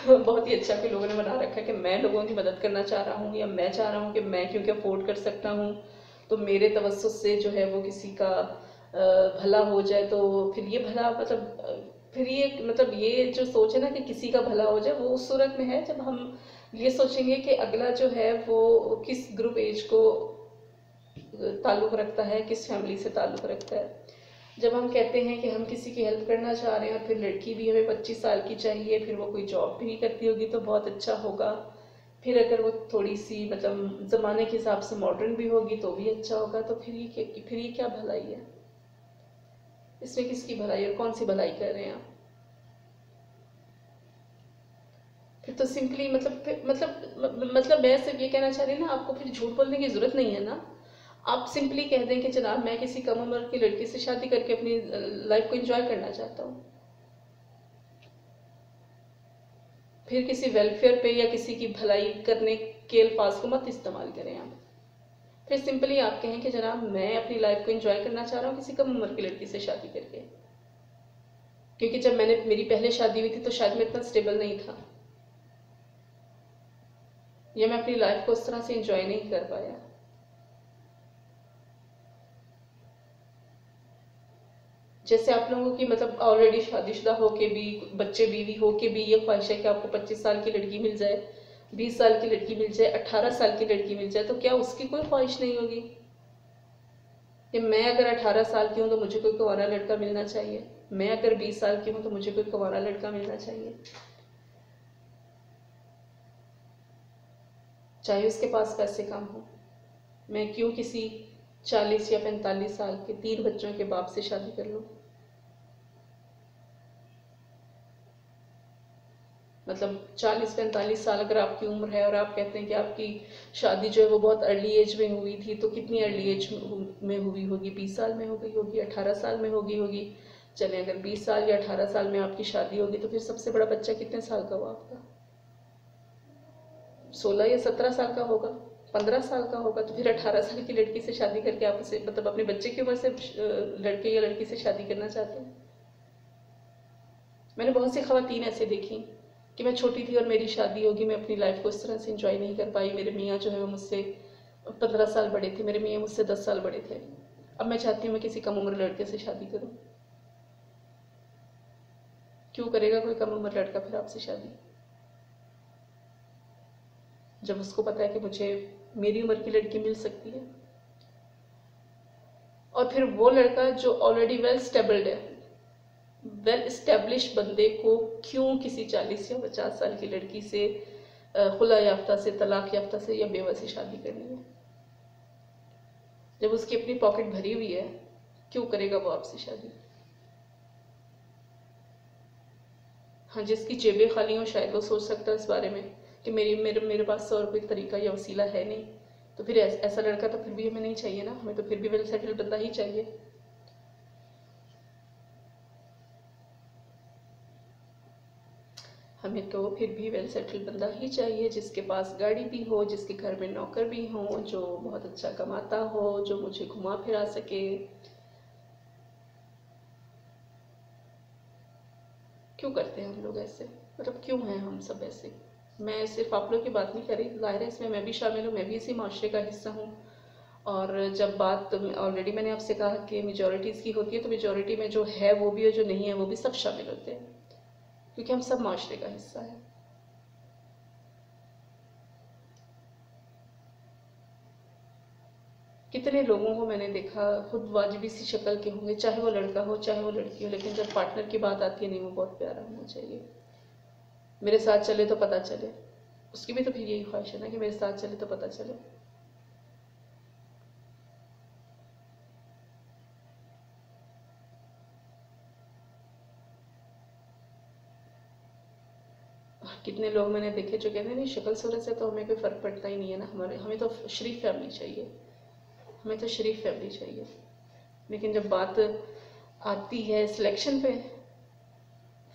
बहुत ही अच्छा कि लोगों ने बना रखा है कि मैं लोगों की मदद करना चाह रहा हूँ, या मैं चाह रहा हूँ कि मैं क्योंकि अफोर्ड कर सकता हूँ तो मेरे तवज्जुह से जो है वो किसी का भला हो जाए। तो फिर ये भला फिर ये जो सोच है ना कि किसी का भला हो जाए, वो उस सूरत में है जब हम ये सोचेंगे कि अगला जो है वो किस ग्रुप एज को ताल्लुक रखता है, किस फैमिली से ताल्लुक रखता है। जब हम कहते हैं कि हम किसी की हेल्प करना चाह रहे हैं और फिर लड़की भी हमें 25 साल की चाहिए, फिर वो कोई जॉब भी नहीं करती होगी तो बहुत अच्छा होगा, फिर अगर वो थोड़ी सी मतलब ज़माने के हिसाब से मॉडर्न भी होगी तो भी अच्छा होगा, तो फिर ये क्या भलाई है? इसमें किसकी भलाई और कौन सी भलाई कर रहे हैं आप? फिर तो सिंपली मतलब मैं सिर्फ ये कहना चाह रही हूँ ना, आपको फिर झूठ बोलने की जरूरत नहीं है ना। आप सिंपली कह दें कि जनाब मैं किसी कम उम्र की लड़की से शादी करके अपनी लाइफ को एंजॉय करना चाहता हूँ। फिर किसी वेलफेयर पे या किसी की भलाई करने के अल्फाज को मत इस्तेमाल करें आप। फिर सिंपली आप कहें कि जनाब मैं अपनी लाइफ को एंजॉय करना चाह रहा हूँ किसी कम उम्र की लड़की से शादी करके, क्योंकि जब मेरी पहले शादी हुई थी तो शायद मैं इतना स्टेबल नहीं था, या मैं अपनी लाइफ को उस तरह से एंजॉय नहीं कर पाया। जैसे आप लोगों की मतलब ऑलरेडी शादीशुदा होके भी, बच्चे बीवी होके भी ये ख्वाहिश है कि आपको 25 साल की लड़की मिल जाए, 20 साल की लड़की मिल जाए, 18 साल की लड़की मिल जाए, तो क्या उसकी कोई ख्वाहिश नहीं होगी कि मैं अगर 18 साल की हूं तो मुझे कोई कुंवारा लड़का मिलना चाहिए, मैं अगर 20 साल की हूं तो मुझे कोई कुंवारा लड़का मिलना चाहिए, चाहे उसके पास पैसे कम हो। मैं क्यों किसी 40 या 45 साल के 3 बच्चों के बाप से शादी कर लूं? मतलब 40-45 साल अगर आपकी उम्र है और आप कहते हैं कि आपकी शादी जो है वो बहुत अर्ली एज में हुई थी, तो कितनी अर्ली एज में हुई होगी? 20 साल में हो गई होगी, 18 साल में हो गई होगी। चले अगर 20 साल या 18 साल में आपकी शादी होगी, तो फिर सबसे बड़ा बच्चा कितने साल का हुआ आपका? 16 या 17 साल का होगा, 15 साल का होगा। तो फिर 18 साल की लड़की से शादी करके आप उसे मतलब अपने बच्चे की उम्र से लड़के या लड़की से शादी करना चाहते हैं? मैंने बहुत सी खवातीन ऐसे देखी कि मैं छोटी थी और मेरी शादी होगी, मैं अपनी लाइफ को इस तरह से एंजॉय नहीं कर पाई, मेरे मियाँ जो है वो मुझसे 15 साल बड़े थे, मेरे मियाँ मुझसे 10 साल बड़े थे, अब मैं चाहती हूँ मैं किसी कम उम्र लड़के से शादी करूँ। क्यों करेगा कोई कम उम्र लड़का फिर आपसे शादी, जब उसको पता है कि मुझे मेरी उम्र की लड़की मिल सकती है? और फिर वो लड़का जो ऑलरेडी वेल स्टेबल्ड है, वेल स्टेब्लिश बंदे को क्यों किसी 40 या 50 साल की लड़की से, खुला याफ्ता से, तलाक याफ्ता से या बेवा से शादी करनी है? जब उसकी अपनी पॉकेट भरी हुई है, क्यों करेगा वो आपसे शादी? हाँ, जिसकी जेबें खाली हो शायद वो सोच सकता है इस बारे में कि मेरे पास तो और कोई तरीका या वसीला है नहीं, तो फिर ऐसा लड़का तो फिर भी हमें नहीं चाहिए ना, हमें तो फिर भी वेल सेटल बंदा ही चाहिए। हमें तो फिर भी वेल सेटल बंदा ही चाहिए, जिसके पास गाड़ी भी हो, जिसके घर में नौकर भी हो, जो बहुत अच्छा कमाता हो, जो मुझे घुमा फिरा सके। क्यों करते हैं हम लोग ऐसे? मतलब क्यों हैं हम सब ऐसे? मैं सिर्फ आप लोग की बात नहीं कर रही, जाहिर है इसमें मैं भी शामिल हूँ, मैं भी इसी माशरे का हिस्सा हूँ। और जब बात ऑलरेडी मैंने आपसे कहा कि मेजॉरिटीज़ की होती है, तो मेजॉरिटी में जो है वो भी और जो नहीं है वो भी सब शामिल होते हैं, क्योंकि हम सब माशरे का हिस्सा है। कितने लोगों को मैंने देखा खुद वाजिबी सी शक्ल के होंगे, चाहे वो लड़का हो चाहे वो लड़की हो, लेकिन जब पार्टनर की बात आती है, नहीं वो बहुत प्यारा होना चाहिए, मेरे साथ चले तो पता चले। उसकी भी तो फिर यही ख्वाहिश है ना कि मेरे साथ चले तो पता चले। कितने लोग मैंने देखे जो कहते हैं नहीं, शक्ल सूरत से तो हमें कोई फर्क पड़ता ही नहीं है ना, हमें तो शरीफ फैमिली चाहिए, हमें तो शरीफ फैमिली चाहिए। लेकिन जब बात आती है सिलेक्शन पे,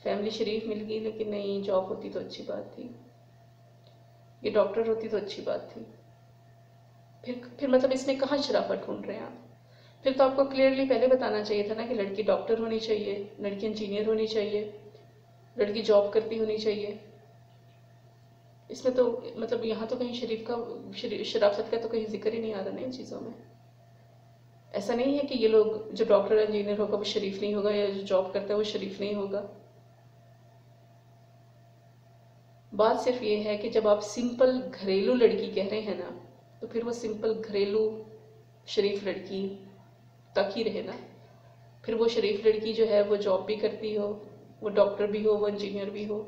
फैमिली शरीफ मिल गई लेकिन नहीं, जॉब होती तो अच्छी बात थी, ये डॉक्टर होती तो अच्छी बात थी। फिर मतलब इसमें कहाँ शराफत ढूंढ रहे हैं आप? फिर तो आपको क्लियरली पहले बताना चाहिए था ना कि लड़की डॉक्टर होनी चाहिए, लड़की इंजीनियर होनी चाहिए, लड़की जॉब करती होनी चाहिए। इसमें तो मतलब यहाँ तो कहीं शराफत का तो कहीं जिक्र ही नहीं आ रहा ना इन चीज़ों में। ऐसा नहीं है कि ये लोग जो डॉक्टर इंजीनियर होगा वो शरीफ नहीं होगा, या जो जॉब करता है वो शरीफ नहीं होगा। बात सिर्फ ये है कि जब आप सिंपल घरेलू लड़की कह रहे हैं ना, तो फिर वो सिंपल घरेलू शरीफ लड़की तक ही रहे ना। फिर वो शरीफ लड़की जो है वो जॉब भी करती हो, वो डॉक्टर भी हो, वो इंजीनियर भी हो,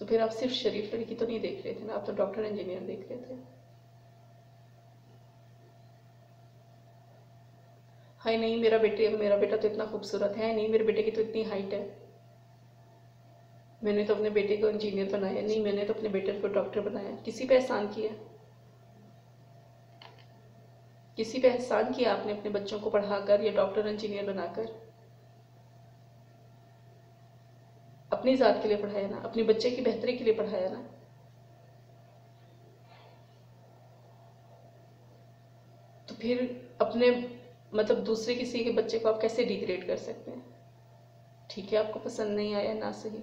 तो फिर आप सिर्फ शरीफ लड़की तो नहीं देख रहे थे ना, आप तो डॉक्टर इंजीनियर देख रहे थे। हाय नहीं, मेरा बेटा तो इतना खूबसूरत है, नहीं मेरे बेटे की तो इतनी हाइट है, मैंने तो अपने बेटे को इंजीनियर बनाया, नहीं मैंने तो अपने बेटे को डॉक्टर बनाया। किसी पे एहसान किया? किसी पे एहसान किया आपने अपने बच्चों को पढ़ाकर या डॉक्टर इंजीनियर बनाकर? अपनी जात के लिए पढ़ाया ना, अपने बच्चे की बेहतरी के लिए पढ़ाया ना। तो फिर अपने मतलब दूसरे किसी के बच्चे को आप कैसे डिग्रेड कर सकते हैं? ठीक है, आपको पसंद नहीं आया ना, सही,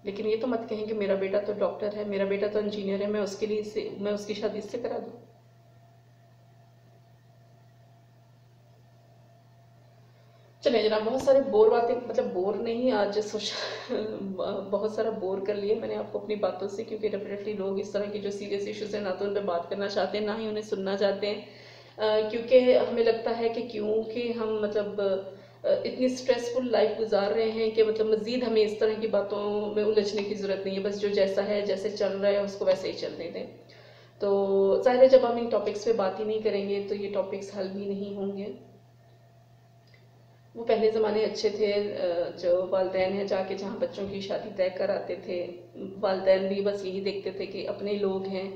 लेकिन ये तो मत कहें कि मेरा बेटा तो डॉक्टर है, मेरा बेटा तो इंजीनियर है, मैं उसकी शादी इससे करा दूं। चलिए जनाब, बहुत सारे बोर बातें, मतलब बोर नहीं, आज सोच बहुत सारा बोर कर लिया मैंने आपको अपनी बातों से, क्योंकि डेफिनेटली लोग इस तरह की जो सीरियस इश्यूज हैं ना तो उन पर बात करना चाहते हैं, ना ही उन्हें सुनना चाहते हैं। क्योंकि हमें लगता है कि क्योंकि हम मतलब इतनी स्ट्रेसफुल लाइफ गुजार रहे हैं कि मतलब मजीद हमें इस तरह की बातों में उलझने की ज़रूरत नहीं है, बस जो जैसा है जैसे चल रहा है उसको वैसे ही चलने दें। तो ज़ाहिर है जब हम इन टॉपिक्स पे बात ही नहीं करेंगे तो ये टॉपिक्स हल भी नहीं होंगे। वो पहले ज़माने अच्छे थे, जो वालदैन हैं जाके जहाँ बच्चों की शादी तय कराते थे, वालदैन भी बस यही देखते थे कि अपने लोग हैं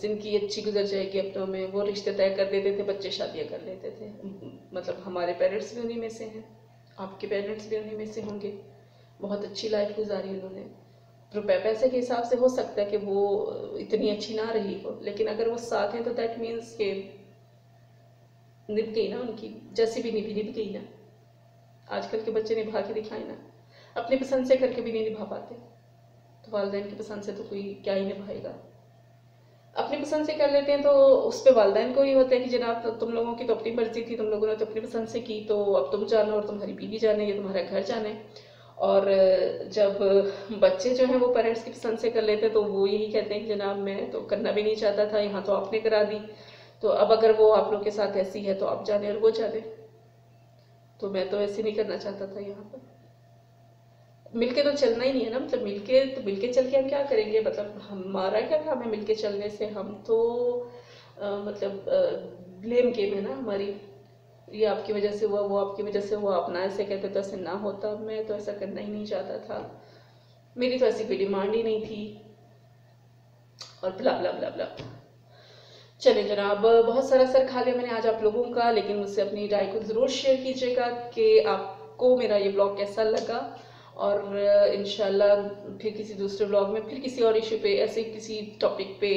जिनकी अच्छी गुजर जाएगी अपनों में, वो रिश्ते तय कर देते थे, बच्चे शादियाँ कर लेते थे। मतलब हमारे पेरेंट्स भी उन्हीं में से हैं, आपके पेरेंट्स भी उन्हीं में से होंगे। बहुत अच्छी लाइफ गुजारी उन्होंने। रुपए पैसे के हिसाब से हो सकता है कि वो इतनी अच्छी ना रही हो, लेकिन अगर वो साथ हैं तो दैट मीन्स के निभ गई ना उनकी, जैसी भी निभी निभ गई ना। आजकल के बच्चे निभा के दिखाए ना, अपनी पसंद से करके भी नहीं निभा पाते, तो वालदैन की पसंद से तो कोई क्या ही निभाएगा। अपनी पसंद से कर लेते हैं तो उस पर वालदैन को ही होता है कि जनाब तो तुम लोगों की तो अपनी मर्जी थी, तुम लोगों ने तो अपनी पसंद से की, तो अब तुम जानो और तुम्हारी बीवी जाने, ये तुम्हारा घर जाने। और जब बच्चे जो हैं वो पेरेंट्स की पसंद से कर लेते हैं तो वो यही कहते हैं कि जनाब मैं तो करना भी नहीं चाहता था, यहाँ तो आपने करा दी, तो अब अगर वो आप लोग के साथ ऐसी है तो आप जाने और वो जाने, तो मैं तो ऐसे नहीं करना चाहता था। यहाँ पर मिलके तो चलना ही नहीं है ना, मतलब मिलके चल के हम क्या करेंगे, मतलब हमारा क्या काम है मिलके चलने से, हम तो मतलब ब्लेम गेम है ना हमारी, ये आपकी वजह से हुआ, वो आपकी वजह से हुआ, अपना ऐसे कहते तो ऐसे ना होता, मैं तो ऐसा करना ही नहीं चाहता था, मेरी तो ऐसी कोई डिमांड ही नहीं थी, और ब्ला ब्ला ब्ला ब्ला। चले जनाब, बहुत सारा सर खा लिया मैंने आज आप लोगों का, लेकिन मुझसे अपनी राय को ज़रूर शेयर कीजिएगा कि आपको मेरा ये ब्लॉग कैसा लगा, और इंशाल्लाह फिर किसी दूसरे ब्लॉग में, फिर किसी और इशू पे, ऐसे किसी टॉपिक पे,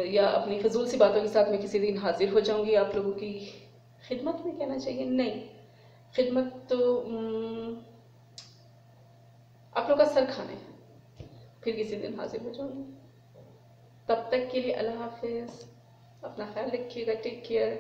या अपनी फजूल सी बातों के साथ मैं किसी दिन हाजिर हो जाऊंगी आप लोगों की खिदमत में, कहना चाहिए नहीं, खिदमत तो आप लोग का सर खाने हैं। फिर किसी दिन हाजिर हो जाऊंगी, तब तक के लिए अल्लाह हाफिज, अपना ख्याल रखिएगा, टेक केयर।